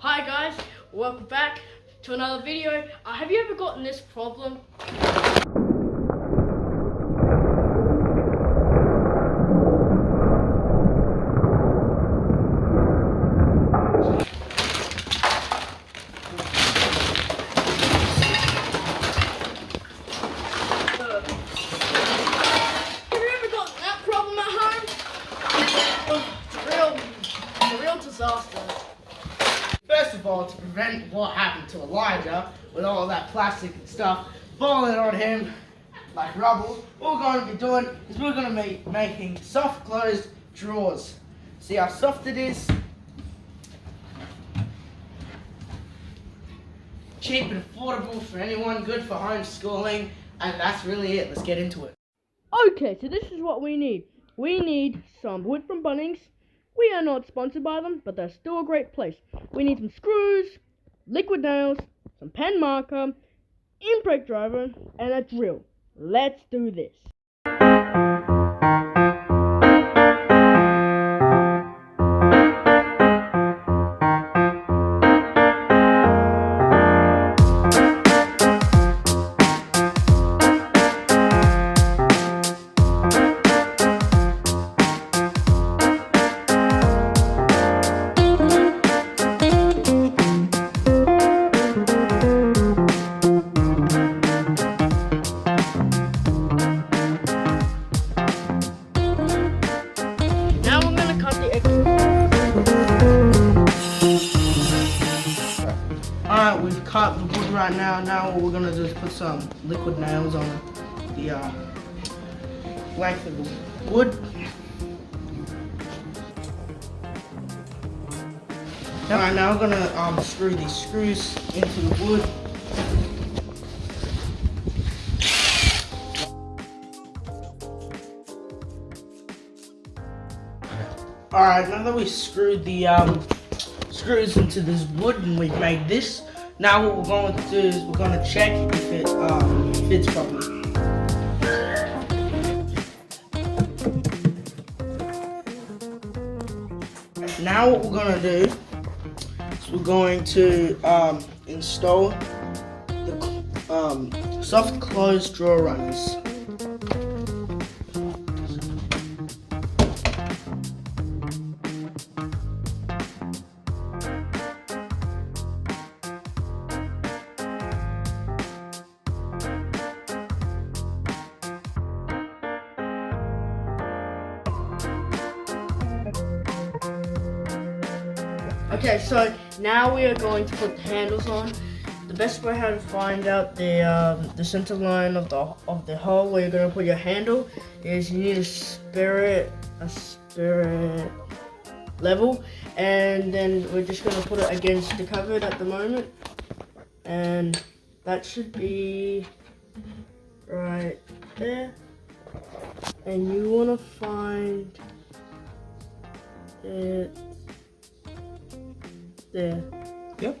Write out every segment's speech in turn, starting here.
Hi guys, welcome back to another video. Have you ever gotten this problem? Have you ever gotten that problem at home? It's a real disaster. First of all, to prevent what happened to Elijah with all that plastic and stuff falling on him like rubble, what we're going to be doing is we're going to be making soft closed drawers. See how soft it is? Cheap and affordable for anyone, good for homeschooling, and that's really it. Let's get into it. Okay, so this is what we need. We need some wood from Bunnings. We are not sponsored by them, but they're still a great place. We need some screws, liquid nails, some pen marker, in-brake driver, and a drill. Let's do this. Alright, we've cut the wood right now. Now what we're going to do is put some liquid nails on the length of the wood. Alright, now we're going to screw these screws into the wood. Alright, now that we screwed the screws into this wood and we've made this, now what we're going to do is we're going to check if it fits properly. Now what we're going to do is we're going to install the soft close drawer runners. Okay, so now we are going to put the handles on. The best way how to find out the center line of the hole where you're going to put your handle is you need a spirit level, and then we're just going to put it against the cupboard at the moment, and that should be right there. And you want to find it there. Yep.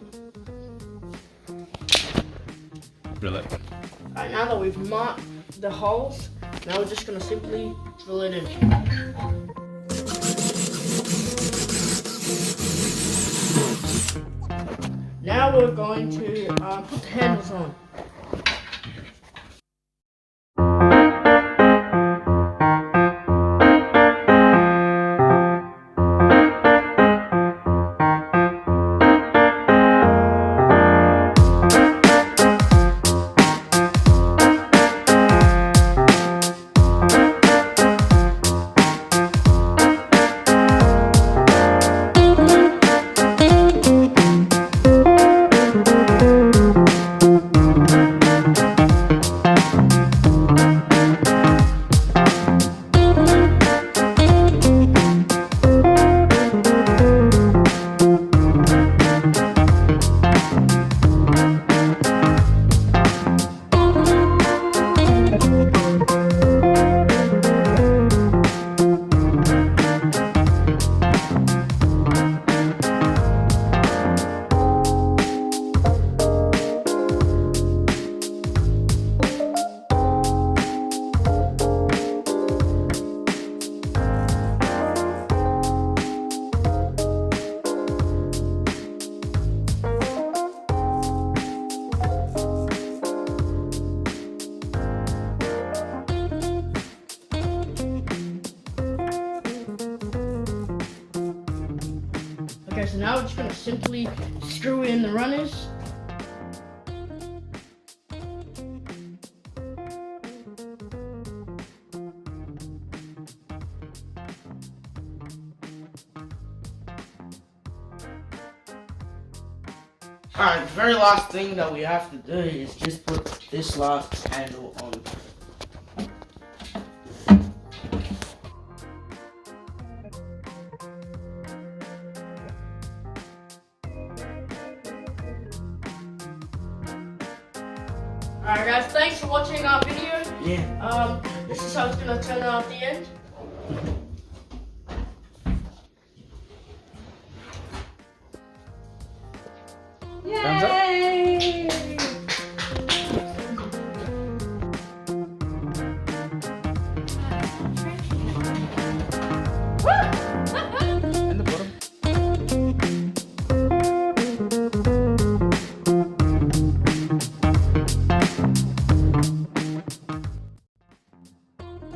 Brilliant. Alright, now that we've marked the holes, now we're just going to simply drill it in. Now we're going to put the handles on. so now we're just gonna simply screw in the runners. Alright, the very last thing that we have to do is just put this last handle on. Alright guys, thanks for watching our video. Yeah. This is how it's gonna turn out at the end. Thumbs up.